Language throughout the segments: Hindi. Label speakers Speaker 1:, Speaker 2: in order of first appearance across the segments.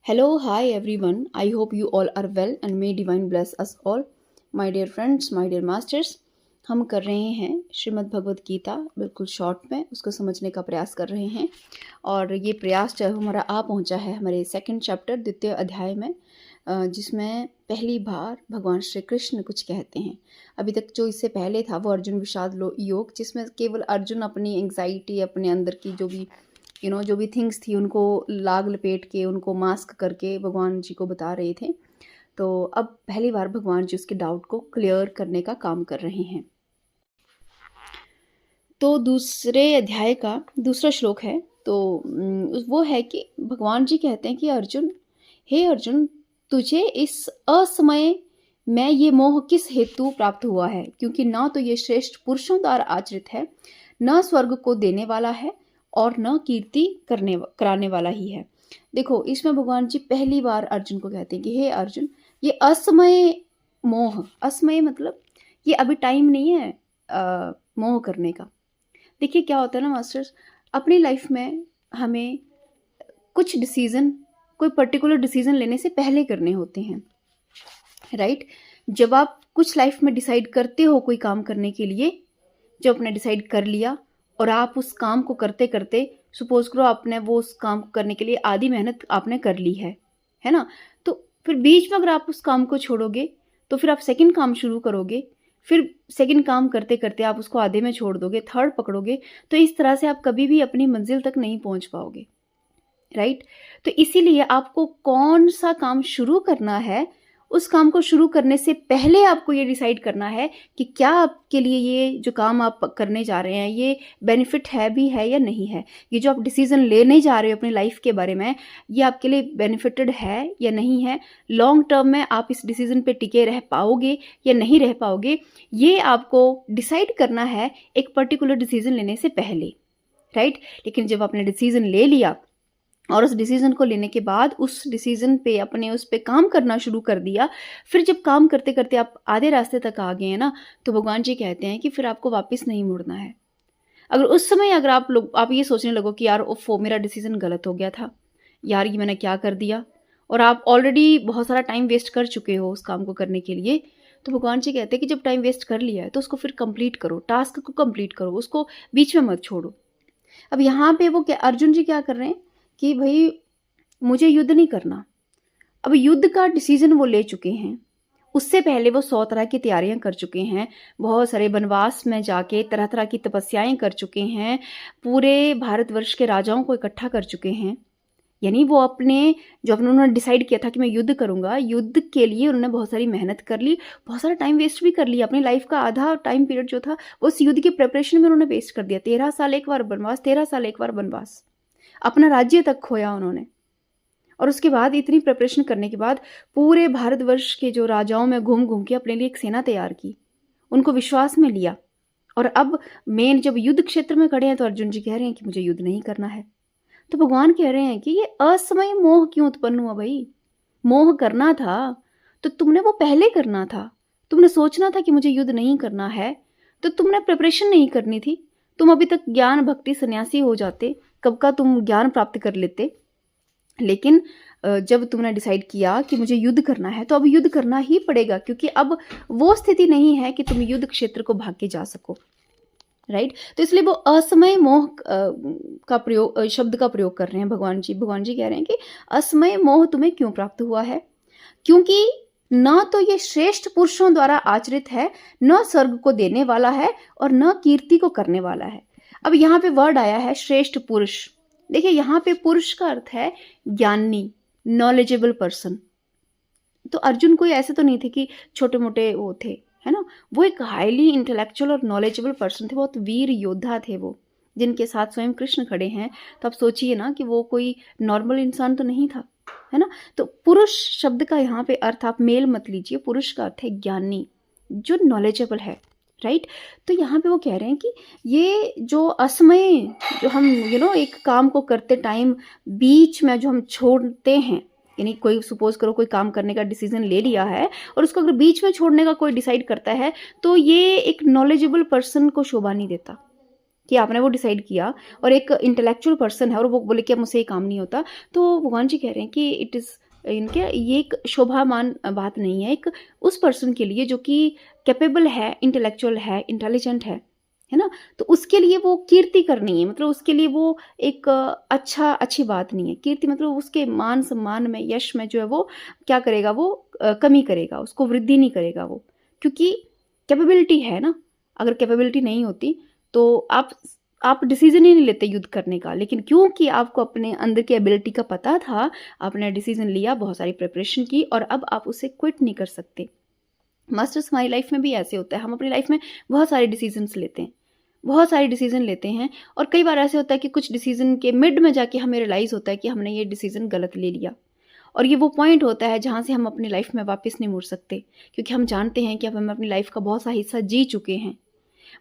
Speaker 1: Hello, hi everyone. I hope you all are well and may divine bless us all. My dear friends, my dear masters, हम कर रहे हैं श्रीमद् भगवत गीता बिल्कुल शॉर्ट में उसको समझने का प्रयास कर रहे हैं। और ये प्रयास जो हमारा आ पहुंचा है हमारे सेकंड चैप्टर द्वितीय अध्याय में, जिसमें पहली बार भगवान श्री कृष्ण कुछ कहते हैं। अभी तक जो इससे पहले था वो अर्जुन विषाद योग, जिसमें केवल अर्जुन अपनी एंग्जाइटी, अपने अंदर की जो भी थिंग्स थी उनको लाग लपेट के, उनको मास्क करके भगवान जी को बता रहे थे। तो अब पहली बार भगवान जी उसके डाउट को क्लियर करने का काम कर रहे हैं। तो दूसरे अध्याय का दूसरा श्लोक है, तो वो है कि भगवान जी कहते हैं कि अर्जुन, हे अर्जुन, तुझे इस असमय में ये मोह किस हेतु प्राप्त हुआ है, क्योंकि ना तो ये श्रेष्ठ पुरुषों द्वारा आचरित है, न स्वर्ग को देने वाला है और न कीर्ति कराने वाला ही है। देखो, इसमें भगवान जी पहली बार अर्जुन को कहते हैं कि हे अर्जुन, ये असमय मोह, असमय मतलब ये अभी टाइम नहीं है मोह करने का। देखिए क्या होता है ना मास्टर्स, अपनी लाइफ में हमें कुछ डिसीजन, कोई पर्टिकुलर डिसीजन लेने से पहले करने होते हैं, राइट। जब आप कुछ लाइफ में डिसाइड करते हो कोई काम करने के लिए, जब आपने डिसाइड कर लिया और आप उस काम को करते करते, सपोज करो आपने वो उस काम को करने के लिए आधी मेहनत आपने कर ली है ना, तो फिर बीच में अगर आप उस काम को छोड़ोगे तो फिर आप सेकंड काम शुरू करोगे, फिर सेकंड काम करते करते आप उसको आधे में छोड़ दोगे, थर्ड पकड़ोगे, तो इस तरह से आप कभी भी अपनी मंजिल तक नहीं पहुंच पाओगे, राइट। तो इसीलिए आपको कौन सा काम शुरू करना है, उस काम को शुरू करने से पहले आपको ये डिसाइड करना है कि क्या आपके लिए ये जो काम आप करने जा रहे हैं ये बेनिफिट है भी है या नहीं है। ये जो आप डिसीजन लेने जा रहे हो अपनी लाइफ के बारे में, ये आपके लिए बेनिफिटेड है या नहीं है, लॉन्ग टर्म में आप इस डिसीजन पे टिके रह पाओगे या नहीं रह पाओगे, ये आपको डिसाइड करना है एक पर्टिकुलर डिसीजन लेने से पहले, राइट। लेकिन जब आपने डिसीजन ले लिया और उस डिसीजन को लेने के बाद उस डिसीजन पे अपने उस पे काम करना शुरू कर दिया, फिर जब काम करते करते आप आधे रास्ते तक आ गए हैं ना, तो भगवान जी कहते हैं कि फिर आपको वापस नहीं मुड़ना है। अगर उस समय अगर आप ये सोचने लगो कि यार ओफो, मेरा डिसीजन गलत हो गया था यार, ये मैंने क्या कर दिया, और आप ऑलरेडी बहुत सारा टाइम वेस्ट कर चुके हो उस काम को करने के लिए, तो भगवान जी कहते हैं कि जब टाइम वेस्ट कर लिया है तो उसको फिर कंप्लीट करो, टास्क को कंप्लीट करो, उसको बीच में मत छोड़ो। अब यहाँ पे वो क्या, अर्जुन जी क्या कर रहे हैं कि भाई मुझे युद्ध नहीं करना। अब युद्ध का डिसीजन वो ले चुके हैं, उससे पहले वो 100 तरह की तैयारियां कर चुके हैं, बहुत सारे वनवास में जाके तरह तरह की तपस्याएं कर चुके हैं, पूरे भारतवर्ष के राजाओं को इकट्ठा कर चुके हैं। यानी वो अपने जो उन्होंने डिसाइड किया था कि मैं युद्ध करूंगा, युद्ध के लिए उन्होंने बहुत सारी मेहनत कर ली, बहुत सारा टाइम वेस्ट भी कर लिया। अपनी लाइफ का आधा टाइम पीरियड जो था वो उस युद्ध की प्रिपरेशन में उन्होंने वेस्ट कर दिया। 13 साल एक बार वनवास, 13 साल एक बार वनवास, अपना राज्य तक खोया उन्होंने। और उसके बाद इतनी प्रिपरेशन करने के बाद पूरे भारतवर्ष के जो राजाओं में घूम घूम के अपने लिए एक सेना तैयार की, उनको विश्वास में लिया, और अब मेन जब युद्ध क्षेत्र में खड़े हैं तो अर्जुन जी कह रहे हैं कि मुझे युद्ध नहीं करना है। तो भगवान कह रहे हैं कि ये असमय मोह क्यों उत्पन्न हुआ भाई। मोह करना था तो तुमने वो पहले करना था, तुमने सोचना था कि मुझे युद्ध नहीं करना है, तो तुमने प्रिपरेशन नहीं करनी थी। तुम अभी तक ज्ञान भक्ति सन्यासी हो जाते, कब का तुम ज्ञान प्राप्त कर लेते। लेकिन जब तुमने डिसाइड किया कि मुझे युद्ध करना है तो अब युद्ध करना ही पड़ेगा, क्योंकि अब वो स्थिति नहीं है कि तुम युद्ध क्षेत्र को भाग के जा सको, राइट। तो इसलिए वो असमय मोह का प्रयोग, शब्द का प्रयोग कर रहे हैं भगवान जी। भगवान जी कह रहे हैं कि असमय मोह तुम्हें क्यों प्राप्त हुआ है, क्योंकि ना तो ये श्रेष्ठ पुरुषों द्वारा आचरित है, न स्वर्ग को देने वाला है और न कीर्ति को करने वाला है। अब यहाँ पे वर्ड आया है श्रेष्ठ पुरुष। देखिए यहाँ पे पुरुष का अर्थ है ज्ञानी, नॉलेजेबल पर्सन। तो अर्जुन कोई ऐसे तो नहीं थे कि छोटे मोटे वो थे, है ना। वो एक हाईली इंटेलेक्चुअल और नॉलेजेबल पर्सन थे, बहुत वीर योद्धा थे वो, जिनके साथ स्वयं कृष्ण खड़े हैं। तो आप सोचिए ना कि वो कोई नॉर्मल इंसान तो नहीं था, है ना। तो पुरुष शब्द का यहाँ पे अर्थ आप मेल मत लीजिए, पुरुष का अर्थ है ज्ञानी, जो नॉलेजेबल है, राइट। तो यहाँ पे वो कह रहे हैं कि ये जो असमय, जो हम एक काम को करते टाइम बीच में जो हम छोड़ते हैं, यानी कोई सपोज करो कोई काम करने का डिसीजन ले लिया है और उसको अगर बीच में छोड़ने का कोई डिसाइड करता है, तो ये एक नॉलेजेबल पर्सन को शोभा नहीं देता, कि आपने वो डिसाइड किया और एक इंटेलेक्चुअल पर्सन है और वो बोले कि अब मुझसे ये काम नहीं होता, तो भगवान जी कह रहे हैं कि इट इज़ इनके ये एक शोभामान बात नहीं है एक उस पर्सन के लिए जो कि कैपेबल है, इंटेलेक्चुअल है, इंटेलिजेंट है ना? तो उसके लिए वो कीर्ति करनी है, मतलब उसके लिए वो एक अच्छी बात नहीं है। कीर्ति मतलब उसके मान-सम्मान में, यश में जो है वो क्या करेगा वो कमी करेगा, उसको वृद्धि नहीं करेगा वो। क्योंकि कैपेबिलिटी है ना, अगर कैपेबिलिटी नहीं होती तो आप डिसीज़न ही नहीं लेते युद्ध करने का, लेकिन क्योंकि आपको अपने अंदर की एबिलिटी का पता था, आपने डिसीज़न लिया, बहुत सारी प्रिपरेशन की और अब आप उसे क्विट नहीं कर सकते। मास्टर्स हमारी लाइफ में भी ऐसे होता है, हम अपनी लाइफ में बहुत सारे डिसीजंस लेते हैं, बहुत सारे डिसीजन लेते हैं और कई बार ऐसे होता है कि कुछ डिसीजन के मिड में जाके हमें रियलाइज़ होता है कि हमने ये डिसीजन गलत ले लिया और ये वो पॉइंट होता है जहाँ से हम अपनी लाइफ में वापस नहीं मुड़ सकते, क्योंकि हम जानते हैं कि अब हम अपनी लाइफ का बहुत सा हिस्सा जी चुके हैं।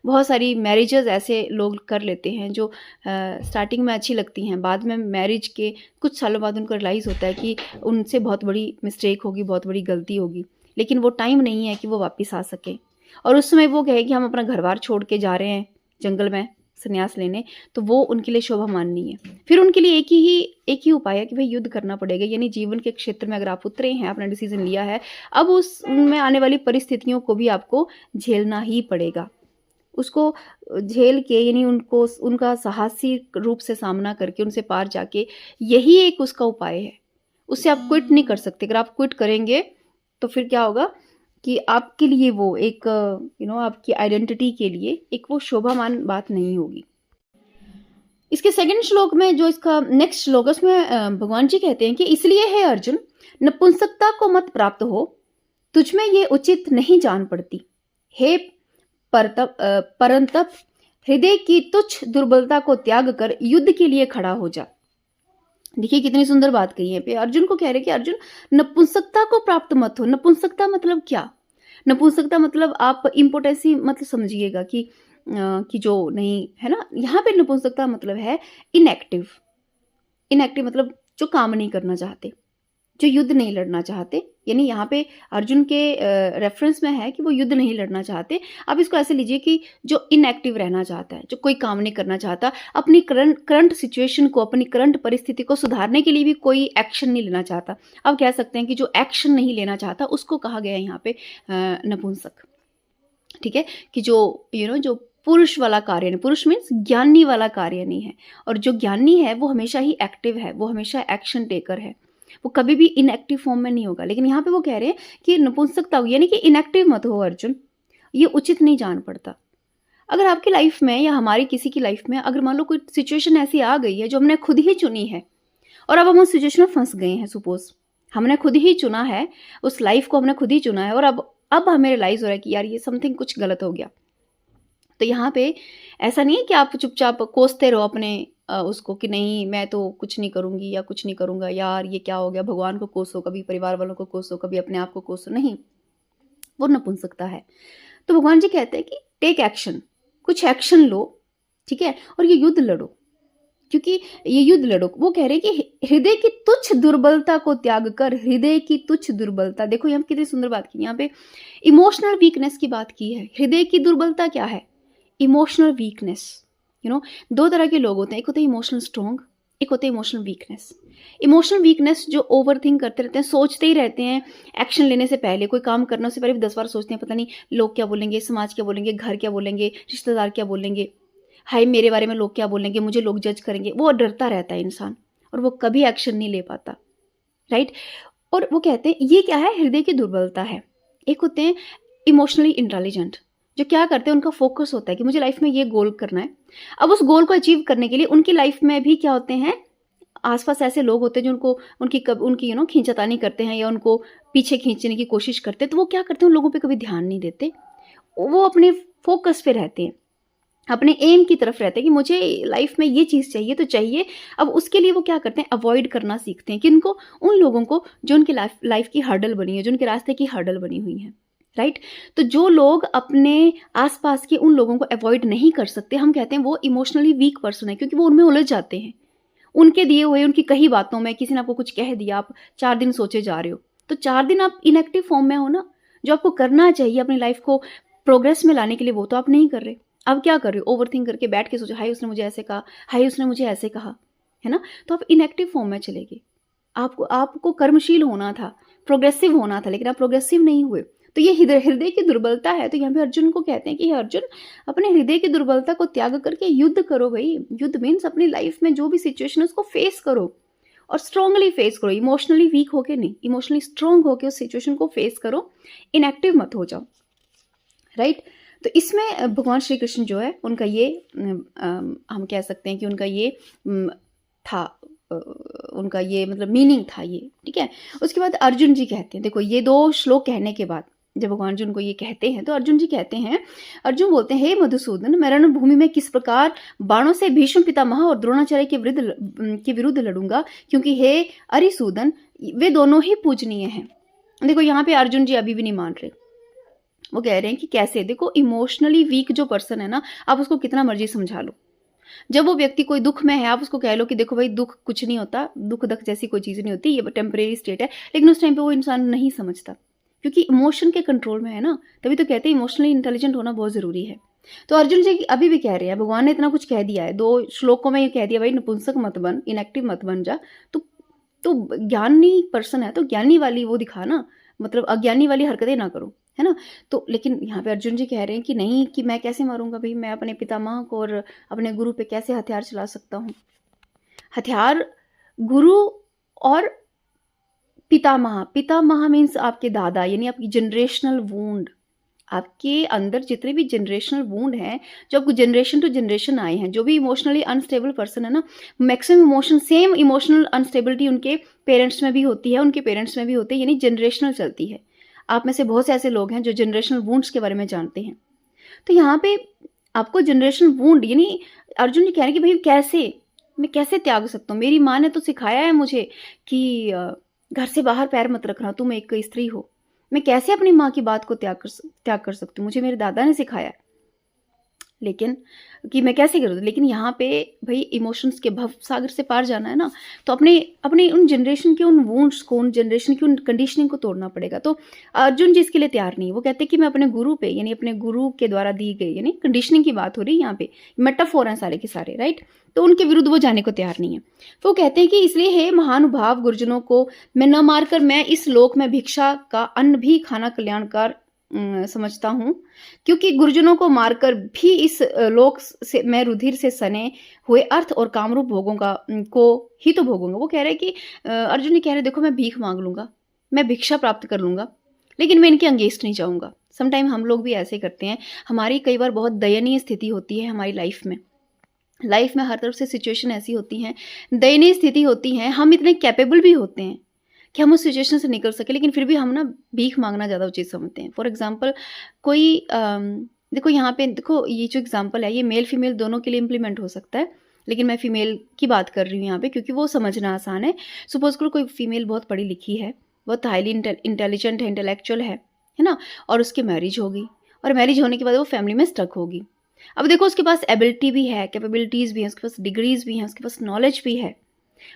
Speaker 1: बहुत सारी मैरिजेज़ ऐसे लोग कर लेते हैं जो स्टार्टिंग में अच्छी लगती हैं, बाद में मैरिज के कुछ सालों बाद उनको रियलाइज़ होता है कि उनसे बहुत बड़ी मिस्टेक होगी, बहुत बड़ी गलती होगी। लेकिन वो टाइम नहीं है कि वो वापस आ सकें और उस समय वो कहे कि हम अपना घर-बार छोड़ के जा रहे हैं जंगल में संन्यास लेने, तो वो उनके लिए शोभामान नहीं है। फिर उनके लिए एक ही उपाय है कि भई युद्ध करना पड़ेगा, यानी जीवन के क्षेत्र में अगर आप उतरे हैं, आपने डिसीज़न लिया है, अब उसमें आने वाली परिस्थितियों को भी आपको झेलना ही पड़ेगा। उसको झेल के यानी उनको उनका साहसी रूप से सामना करके उनसे पार जाके यही एक उसका उपाय है। उससे आप क्विट नहीं कर सकते। अगर आप क्विट करेंगे तो फिर क्या होगा कि आपके लिए वो एक आपकी आइडेंटिटी के लिए एक वो शोभामान बात नहीं होगी। इसके सेकंड श्लोक में जो इसका नेक्स्ट श्लोक है उसमें भगवान जी कहते हैं कि इसलिए हे अर्जुन, नपुंसकता को मत प्राप्त हो, तुझमें ये उचित नहीं जान पड़ती। हे परंतप हृदय की तुच्छ दुर्बलता को त्याग कर युद्ध के लिए खड़ा हो जा। देखिए कितनी सुंदर बात कही है पे अर्जुन को कह रहे कि अर्जुन नपुंसकता को प्राप्त मत हो। नपुंसकता मतलब क्या? नपुंसकता मतलब आप इम्पोर्टेंसी मतलब समझिएगा कि जो नहीं है ना, यहाँ पे नपुंसकता मतलब है इनएक्टिव। इनएक्टिव मतलब जो काम नहीं करना चाहते, जो युद्ध नहीं लड़ना चाहते, यानी यहाँ पे अर्जुन के रेफरेंस में है कि वो युद्ध नहीं लड़ना चाहते। आप इसको ऐसे लीजिए कि जो इनएक्टिव रहना चाहता है, जो कोई काम नहीं करना चाहता, अपनी करंट सिचुएशन को, अपनी करंट परिस्थिति को सुधारने के लिए भी कोई एक्शन नहीं लेना चाहता। आप कह सकते हैं कि जो एक्शन नहीं लेना चाहता उसको कहा गया है यहाँ पे नपुंसक। ठीक है, कि जो जो पुरुष वाला कार्य नहीं, पुरुष मीन्स ज्ञानी वाला कार्य नहीं है, और जो ज्ञानी है वो हमेशा ही एक्टिव है, वो हमेशा एक्शन टेकर है, वो कभी भी इनएक्टिव फॉर्म में नहीं होगा। लेकिन यहाँ पे वो कह रहे हैं कि नपुंसकता यानी कि इनएक्टिव मत हो अर्जुन, ये उचित नहीं जान पड़ता। अगर आपकी लाइफ में या हमारी किसी की लाइफ में अगर मान लो कोई सिचुएशन ऐसी आ गई है जो हमने खुद ही चुनी है और अब हम उस सिचुएशन में फंस गए हैं, सपोज हमने खुद ही चुना है, उस लाइफ को हमने खुद ही चुना है और अब हमें रियलाइज हो रहा है कि यार ये समथिंग कुछ गलत हो गया, तो यहाँ पे ऐसा नहीं है कि आप चुपचाप कोसते रहो अपने उसको कि नहीं मैं तो कुछ नहीं करूँगी या कुछ नहीं करूँगा, यार ये क्या हो गया, भगवान को कोसो, कभी परिवार वालों को कोसो, कभी अपने आप को कोसो, नहीं, वो नपुंसकता है। तो भगवान जी कहते हैं कि टेक एक्शन, कुछ एक्शन लो, ठीक है, और ये युद्ध लड़ो, क्योंकि ये युद्ध लड़ो। वो कह रहे हैं कि हृदय की तुच्छ दुर्बलता को त्याग कर, हृदय की तुच्छ दुर्बलता, देखो यहाँ कितनी सुंदर बात की, यहाँ पे इमोशनल वीकनेस की बात की है। हृदय की दुर्बलता क्या है? Emotional weakness. दो तरह के लोग होते हैं, एक होते हैं इमोशनल स्ट्रॉन्ग, एक होते हैं इमोशनल वीकनेस। इमोशनल वीकनेस जो ओवर थिंक करते रहते हैं, सोचते ही रहते हैं, एक्शन लेने से पहले, कोई काम करने से पहले भी 10 बार सोचते हैं, पता नहीं लोग क्या बोलेंगे, समाज क्या बोलेंगे, घर क्या बोलेंगे, रिश्तेदार क्या बोलेंगे, हाय मेरे बारे में लोग क्या बोलेंगे, मुझे लोग जज करेंगे, वो डरता रहता है इंसान और वो कभी एक्शन नहीं ले पाता, राइट। और वो कहते हैं ये क्या है, हृदय की दुर्बलता है। एक होते हैं इमोशनली इंटेलिजेंट, जो क्या करते हैं, उनका फोकस होता है कि मुझे लाइफ में ये गोल करना है। अब उस गोल को अचीव करने के लिए उनकी लाइफ में भी क्या होते हैं, आसपास ऐसे लोग होते हैं जो उनकी खींचातानी करते हैं या उनको पीछे खींचने की कोशिश करते हैं, तो वो क्या करते हैं, उन लोगों पे कभी ध्यान नहीं देते, वो अपने फोकस पे रहते हैं, अपने एम की तरफ रहते हैं कि मुझे लाइफ में ये चीज़ चाहिए तो चाहिए। अब उसके लिए वो क्या करते हैं, अवॉइड करना सीखते हैं, किनको, उन लोगों को जो उनकी लाइफ की हर्डल बनी है, जो उनके रास्ते की हर्डल बनी हुई है, राइट। तो जो लोग अपने आसपास के उन लोगों को अवॉइड नहीं कर सकते, हम कहते हैं वो इमोशनली वीक पर्सन है, क्योंकि वो उनमें उलझ जाते हैं, उनके दिए हुए, उनकी कही बातों में, किसी ने आपको कुछ कह दिया, आप 4 दिन सोचे जा रहे हो, तो 4 दिन आप इनएक्टिव फॉर्म में हो ना, जो आपको करना चाहिए अपनी लाइफ को प्रोग्रेस में लाने के लिए वो तो आप नहीं कर रहे, आप क्या कर रहे हो? ओवरथिंक करके बैठ के सोचो, हाय उसने मुझे ऐसे कहा, हाय उसने मुझे ऐसे कहा, है ना? तो आप इनएक्टिव फॉर्म में चले गए। आपको आपको कर्मशील होना था, प्रोग्रेसिव होना था, लेकिन आप प्रोग्रेसिव नहीं हुए। तो ये हृदय हृदय की दुर्बलता है। तो यहाँ पे अर्जुन को कहते हैं कि हे अर्जुन, अपने हृदय की दुर्बलता को त्याग करके युद्ध करो भई। युद्ध मीन्स अपनी लाइफ में जो भी सिचुएशन है उसको फेस करो और स्ट्रांगली फेस करो, इमोशनली वीक होके नहीं, इमोशनली स्ट्रांग होके उस सिचुएशन को फेस करो, इनएक्टिव मत हो जाओ, राइट? तो इसमें भगवान श्री कृष्ण जो है उनका ये हम कह सकते हैं कि उनका ये था, उनका ये मतलब मीनिंग था ये, ठीक है? उसके बाद अर्जुन जी कहते हैं, देखो ये 2 श्लोक कहने के बाद जब भगवान जी उनको ये कहते हैं तो अर्जुन जी कहते हैं, अर्जुन बोलते हैं, हे मधुसूदन, मैं रणभूमि में किस प्रकार बाणों से भीष्म पितामह और द्रोणाचार्य के विरुद्ध लड़ूंगा, क्योंकि हे अरिसूदन वे दोनों ही पूजनीय हैं। देखो यहाँ पे अर्जुन जी अभी भी नहीं मान रहे। वो कह रहे हैं कि कैसे? देखो इमोशनली वीक जो पर्सन है ना, आप उसको कितना मर्जी समझा लो, जब वो व्यक्ति कोई दुख में है आप उसको कह लो कि देखो भाई दुख कुछ नहीं होता, दुख दख जैसी कोई चीज़ नहीं होती, ये टेम्परेरी स्टेट है, लेकिन उस टाइम पे वो इंसान नहीं समझता क्योंकि इमोशन के कंट्रोल में है ना। तभी तो कहते हैं इमोशनली इंटेलिजेंट होना बहुत ज़रूरी है। तो अर्जुन जी अभी भी कह रहे हैं, भगवान ने इतना कुछ कह दिया है, 2 श्लोकों में ये कह दिया भाई नपुंसक मत बन, इनएक्टिव मत बन जा। तो ज्ञानी पर्सन है तो ज्ञानी वाली वो दिखा ना, मतलब अज्ञानी वाली हरकतें ना करो, है ना? तो लेकिन यहाँ पे अर्जुन जी कह रहे हैं कि नहीं, कि मैं कैसे मारूंगा भाई, मैं अपने पितामह को और अपने गुरु पे कैसे हथियार चला सकता हूँ? हथियार गुरु और पितामह, पितामह मीन्स आपके दादा, यानी आपकी जनरेशनल वूंड, आपके अंदर जितने भी जनरेशनल वूंड हैं, जो आपको जनरेशन टू जनरेशन आए हैं, जो भी इमोशनली अनस्टेबल पर्सन है ना, maximum emotion same emotional unstability उनके पेरेंट्स में भी होती है, उनके पेरेंट्स में भी होती है, यानी जनरेशनल चलती है। आप में से बहुत से ऐसे लोग हैं जो जनरेशनल वूंड्स के बारे में जानते हैं। तो यहाँ पे आपको जनरेशनल वूंड, यानी अर्जुन जी कह रहे हैं कि भाई कैसे, मैं कैसे त्याग सकता हूँ? मेरी माँ ने तो सिखाया है मुझे कि घर से बाहर पैर मत रखना, तुम एक स्त्री हो। मैं कैसे अपनी माँ की बात को त्याग कर सकती हूँ? मुझे मेरे दादा ने सिखाया है, लेकिन कि मैं कैसे करूँ? लेकिन यहाँ पे भाई इमोशंस के भव सागर से पार जाना है ना, तो अपने अपने उन जनरेशन के उन वुंड्स को, उन जनरेशन की उन कंडीशनिंग को तोड़ना पड़ेगा। तो अर्जुन जी इसके लिए तैयार नहीं। वो कहते हैं कि मैं अपने गुरु पे, यानी अपने गुरु के द्वारा दी गई, यानी कंडीशनिंग की बात हो रही है यहाँ पे, मेटाफोर हैं सारे के सारे, राइट? तो उनके विरुद्ध वो जाने को तैयार नहीं है। तो वो कहते हैं कि इसलिए हे महानुभाव गुरुजनों को मैं न मारकर मैं इस लोक में भिक्षा का अन्न भी खाना कल्याणकार समझता हूँ, क्योंकि गुरुजनों को मारकर भी इस लोक से मैं रुधिर से सने हुए अर्थ और कामरूप भोगों का को ही तो भोगूंगा। वो कह रहे हैं कि अर्जुन जी कह रहे हैं, देखो मैं भीख मांग लूंगा, मैं भिक्षा प्राप्त कर लूंगा, लेकिन मैं इनके अंगेस्ट नहीं जाऊंगा। समटाइम हम लोग भी ऐसे करते हैं। हमारी कई बार बहुत दयनीय स्थिति होती है हमारी लाइफ में हर तरफ से सिचुएशन ऐसी होती हैं, दयनीय स्थिति होती है, हम इतने कैपेबल भी होते हैं कि हम उस सिचुएशन से निकल सके, लेकिन फिर भी हम ना भीख मांगना ज़्यादा उचित समझते हैं। फॉर एग्जांपल कोई देखो यहाँ पे देखो, ये जो एग्जांपल है ये मेल फीमेल दोनों के लिए इम्प्लीमेंट हो सकता है, लेकिन मैं फीमेल की बात कर रही हूँ यहाँ पे क्योंकि वो समझना आसान है। सपोज करो कोई फीमेल बहुत पढ़ी लिखी है, बहुत हाईली इंटेलिजेंट है, इंटेलेक्चुअल है ना, और उसकी मैरिज होगी, और मैरिज होने के बाद वो फैमिली में स्टक होगी। अब देखो उसके पास एबिलिटी भी है, कैपेबिलिटीज़ भी हैं, उसके पास डिग्रीज भी हैं, उसके पास नॉलेज भी है,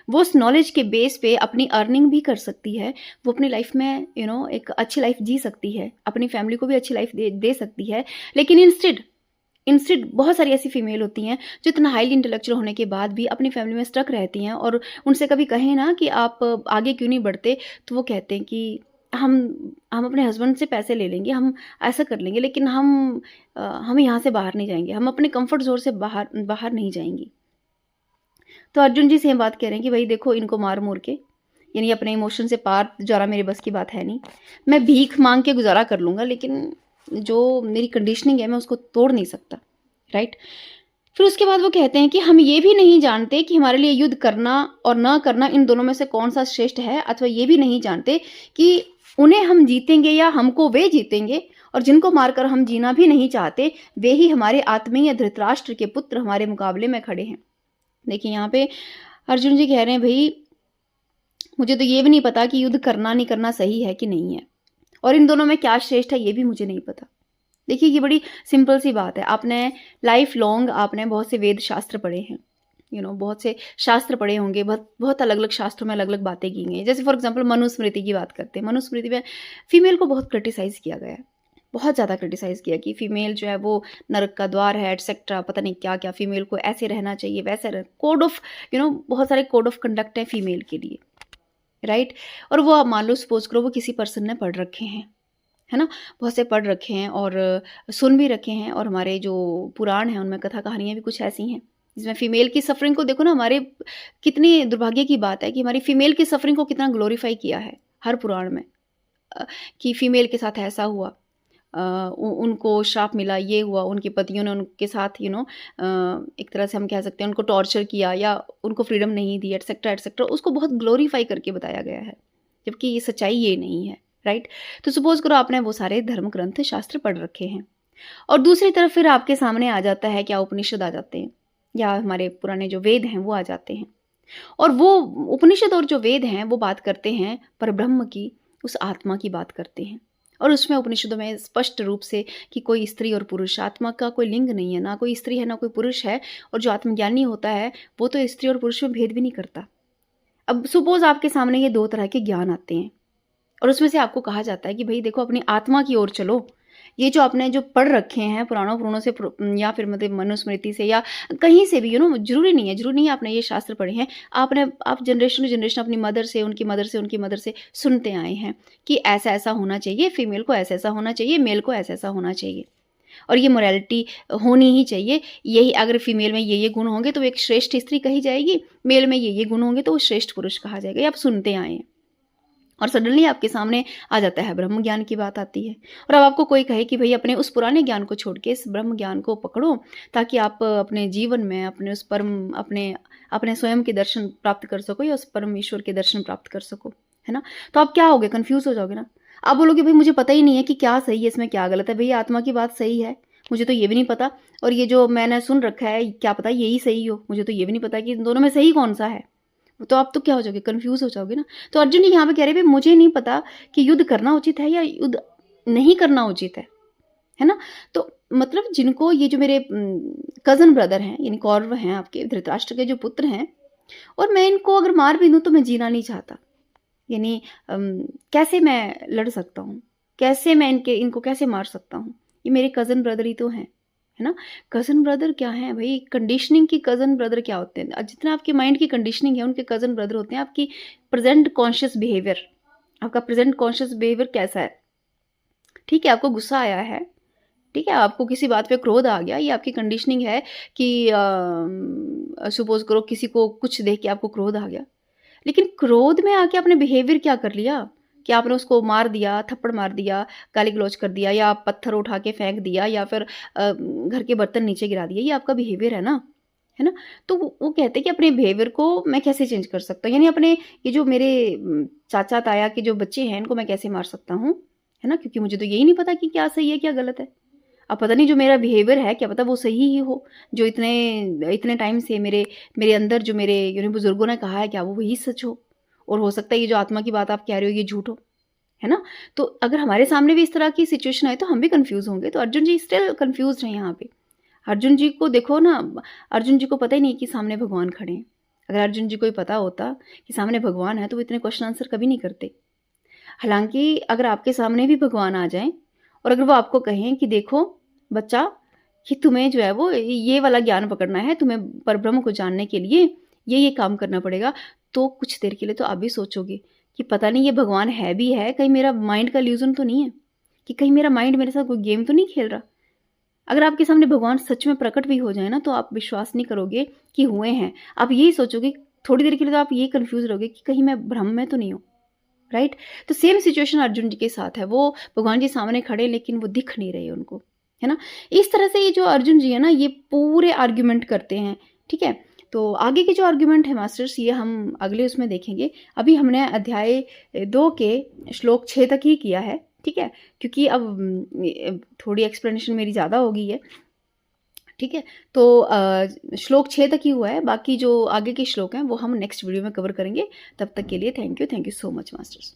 Speaker 1: वो उस नॉलेज के बेस पे अपनी अर्निंग भी कर सकती है, वो अपनी लाइफ में एक अच्छी लाइफ जी सकती है, अपनी फैमिली को भी अच्छी लाइफ दे सकती है। लेकिन इंस्टेड बहुत सारी ऐसी फीमेल होती हैं जो इतना हाईली इंटेलेक्चुअल होने के बाद भी अपनी फैमिली में स्टक रहती हैं, और उनसे कभी कहें ना कि आप आगे क्यों नहीं बढ़ते, तो वो कहते हैं कि हम अपने हस्बैंड से पैसे ले लेंगे, हम ऐसा कर लेंगे, लेकिन हम यहाँ से बाहर नहीं जाएंगे, हम अपने कंफर्ट जोन से बाहर नहीं जाएंगी। तो अर्जुन जी से हम बात कह रहे हैं कि भाई देखो इनको मार मोर के, यानी अपने इमोशन से पार जाना मेरे बस की बात है नहीं। मैं भीख मांग के गुजारा कर लूँगा, लेकिन जो मेरी कंडीशनिंग है मैं उसको तोड़ नहीं सकता, राइट? फिर उसके बाद वो कहते हैं कि हम ये भी नहीं जानते कि हमारे लिए युद्ध करना और न करना इन दोनों में से कौन सा श्रेष्ठ है, अथवा ये भी नहीं जानते कि उन्हें हम जीतेंगे या हमको वे जीतेंगे, और जिनको मारकर हम जीना भी नहीं चाहते वे ही हमारे आत्मीय धृतराष्ट्र के पुत्र हमारे मुकाबले में खड़े हैं। देखिए यहाँ पे अर्जुन जी कह रहे हैं भाई मुझे तो ये भी नहीं पता कि युद्ध करना नहीं करना सही है कि नहीं है, और इन दोनों में क्या श्रेष्ठ है ये भी मुझे नहीं पता। देखिए ये बड़ी सिंपल सी बात है। आपने लाइफ लॉन्ग आपने बहुत से वेद शास्त्र पढ़े हैं, बहुत से शास्त्र पढ़े होंगे, बहुत अलग अलग शास्त्रों में अलग अलग बातें की गई हैं। जैसे फॉर एग्जांपल मनुस्मृति की बात करते हैं, मनुस्मृति में फीमेल को बहुत क्रिटिसाइज किया गया है, बहुत ज़्यादा क्रिटिसाइज़ किया कि फ़ीमेल जो है वो नरक का द्वार है एटसेट्रा, पता नहीं क्या-क्या, फ़ीमेल को ऐसे रहना चाहिए, वैसे रह कोड ऑफ बहुत सारे कोड ऑफ कंडक्ट हैं फ़ीमेल के लिए, राइट? और वो आप मान लो सपोज़ करो वो किसी पर्सन ने पढ़ रखे हैं, है ना? बहुत से पढ़ रखे हैं और सुन भी रखे हैं और हमारे जो पुराण हैं उनमें कथा कहानियाँ भी कुछ ऐसी हैं, जिसमें फ़ीमेल की सफ़रिंग को देखो ना हमारे कितनी दुर्भाग्य की बात है कि हमारी फ़ीमेल की सफ़रिंग को कितना ग्लोरीफ़ाई किया है हर पुराण में कि फ़ीमेल के साथ ऐसा हुआ। उनको श्राप मिला, ये हुआ, उनके पतियों ने उनके साथ एक तरह से हम कह सकते हैं उनको टॉर्चर किया या उनको फ्रीडम नहीं दी एटसेट्रा एटसेट्रा, उसको बहुत ग्लोरीफ़ाई करके बताया गया है, जबकि ये सच्चाई ये नहीं है, राइट? तो सपोज़ करो आपने वो सारे धर्म ग्रंथ शास्त्र पढ़ रखे हैं और दूसरी तरफ फिर आपके सामने आ जाता है क्या उपनिषद आ जाते हैं या हमारे पुराने जो वेद हैं वो आ जाते हैं और वो उपनिषद और जो वेद हैं वो बात करते हैं परब्रह्म की, उस आत्मा की बात करते हैं और उसमें उपनिषदों में स्पष्ट रूप से कि कोई स्त्री और पुरुष, आत्मा का कोई लिंग नहीं है, ना कोई स्त्री है ना कोई पुरुष है और जो आत्मज्ञानी होता है वो तो स्त्री और पुरुष में भेद भी नहीं करता। अब सपोज़ आपके सामने ये 2 तरह के ज्ञान आते हैं और उसमें से आपको कहा जाता है कि भई देखो अपनी आत्मा की ओर चलो। ये जो आपने जो पढ़ रखे हैं पुराणों से या फिर मतलब मनुस्मृति से या कहीं से भी ज़रूरी नहीं है आपने ये शास्त्र पढ़े हैं। आप जनरेशन टू जनरेशन अपनी मदर से, उनकी मदर से, उनकी मदर से सुनते आए हैं कि ऐसा-ऐसा होना चाहिए, फीमेल को ऐसा-ऐसा होना चाहिए, मेल को ऐसा-ऐसा होना चाहिए। और ये मोरालिटी होनी ही चाहिए। यही अगर फीमेल में ये गुण होंगे तो वो एक श्रेष्ठ स्त्री कही जाएगी, मेल में ये गुण होंगे तो वो श्रेष्ठ पुरुष कहा जाएगा। ये आप सुनते आए हैं। और सडनली आपके सामने आ जाता है ब्रह्म ज्ञान की बात आती है और अब आपको कोई कहे कि भई अपने उस पुराने ज्ञान को छोड़ के इस ब्रह्म ज्ञान को पकड़ो ताकि आप अपने जीवन में अपने उस परम अपने अपने स्वयं के दर्शन प्राप्त कर सको या उस परम ईश्वर के दर्शन प्राप्त कर सको, है ना? तो आप क्या होगे? कन्फ्यूज़ हो जाओगे ना। आप बोलोगे भई मुझे पता ही नहीं है कि क्या सही है, इसमें क्या गलत है। भई आत्मा की बात सही है, मुझे तो ये भी नहीं पता और ये जो मैंने सुन रखा है क्या पता यही सही हो, मुझे तो ये भी नहीं पता कि इन दोनों में सही कौन-सा है। तो आप तो क्या हो जाओगे? कन्फ्यूज़ हो जाओगे ना। तो अर्जुन जी यहाँ पे कह रहे हैं, भई मुझे नहीं पता कि युद्ध करना उचित है या युद्ध नहीं करना उचित है ना? तो मतलब जिनको ये जो मेरे कज़न ब्रदर हैं, यानी कौरव हैं आपके, धृतराष्ट्र के जो पुत्र हैं और मैं इनको अगर मार भी दूँ तो मैं जीना नहीं चाहता। यानी कैसे मैं लड़ सकता हूँ? कैसे मैं इनको कैसे मार सकता हूँ? ये मेरे कज़न ब्रदर ही तो हैं। है ना? कज़न ब्रदर क्या हैं भई? कंडीशनिंग की कज़न ब्रदर क्या होते हैं? जितना आपके माइंड की कंडीशनिंग है, उनके कज़न ब्रदर होते हैं आपकी प्रेज़ेंट कॉन्शियस बिहेवियर। आपका प्रेज़ेंट कॉन्शियस बिहेवियर कैसा है? ठीक है, आपको गुस्सा आया है, ठीक है? आपको किसी बात पे क्रोध आ गया, ये आपकी कंडीशनिंग है कि सपोज़ करो किसी को कुछ देख के आपको क्रोध आ गया। लेकिन क्रोध में आके आपने बिहेवियर क्या कर लिया कि आपने उसको मार दिया, थप्पड़ मार दिया, गाली-गलौच कर दिया या आप पत्थर उठा के फेंक दिया या फिर घर के बर्तन नीचे गिरा दिए, ये आपका बिहेवियर है ना, है ना? तो वो कहते हैं कि अपने बिहेवियर को मैं कैसे चेंज कर सकता हूँ? यानी अपने ये जो मेरे चाचा-ताया के जो बच्चे हैं, इनको मैं कैसे मार सकता हूँ? है ना? क्योंकि मुझे तो यही नहीं पता कि क्या सही है, क्या गलत है। अब पता नहीं जो मेरा बिहेवियर है, क्या पता वो सही ही हो, जो इतने इतने टाइम से मेरे मेरे अंदर जो मेरे बुज़ुर्गों ने कहा है, क्या वो वही सच हो? और हो सकता है ये जो आत्मा की बात आप कह रहे हो, ये झूठ हो, है ना? तो अगर हमारे सामने भी इस तरह की सिचुएशन आए, तो हम भी कन्फ्यूज़ होंगे। तो अर्जुन जी स्टिल कन्फ्यूज़्ड हैं यहाँ पे। अर्जुन जी को देखो ना, अर्जुन जी को पता ही नहीं कि सामने भगवान खड़े हैं। अगर अर्जुन जी को ये पता होता कि सामने भगवान है, तो वो इतने क्वेश्चन आंसर कभी नहीं करते। हालाँकि अगर आपके सामने भी भगवान आ जाएँ और अगर वो आपको कहें कि देखो बच्चा, कि तुम्हें जो है वो ये वाला ज्ञान पकड़ना है, तुम्हें परब्रह्म को जानने के लिए ये काम करना पड़ेगा, तो कुछ देर के लिए तो आप भी सोचोगे कि पता नहीं ये भगवान है भी है, कहीं मेरा माइंड का इल्यूज़न तो नहीं है, कि कहीं मेरा माइंड मेरे साथ कोई गेम तो नहीं खेल रहा। अगर आपके सामने भगवान सच में प्रकट भी हो जाए ना, तो आप विश्वास नहीं करोगे कि हुए हैं। आप यही सोचोगे, थोड़ी देर के लिए तो आप ये कन्फ्यूज़ रहोगे कि कहीं मैं भ्रम में तो नहीं हूँ। राइट? तो सेम सिचुएशन अर्जुन जी के साथ है। वो भगवान जी सामने खड़े लेकिन वो दिख नहीं रहे उनको, है ना? इस तरह से ये जो अर्जुन जी है ना, ये पूरे आर्ग्यूमेंट करते हैं, ठीक है? तो आगे के जो आर्ग्यूमेंट है मास्टर्स, ये हम अगले उसमें देखेंगे। अभी हमने अध्याय 2 के श्लोक 6 तक ही किया है, ठीक है? क्योंकि अब थोड़ी एक्सप्लेनेशन मेरी ज़्यादा हो गई है, ठीक है? तो श्लोक 6 तक ही हुआ है, बाकी जो आगे के श्लोक हैं वो हम नेक्स्ट वीडियो में कवर करेंगे। तब तक के लिए thank you so much masters.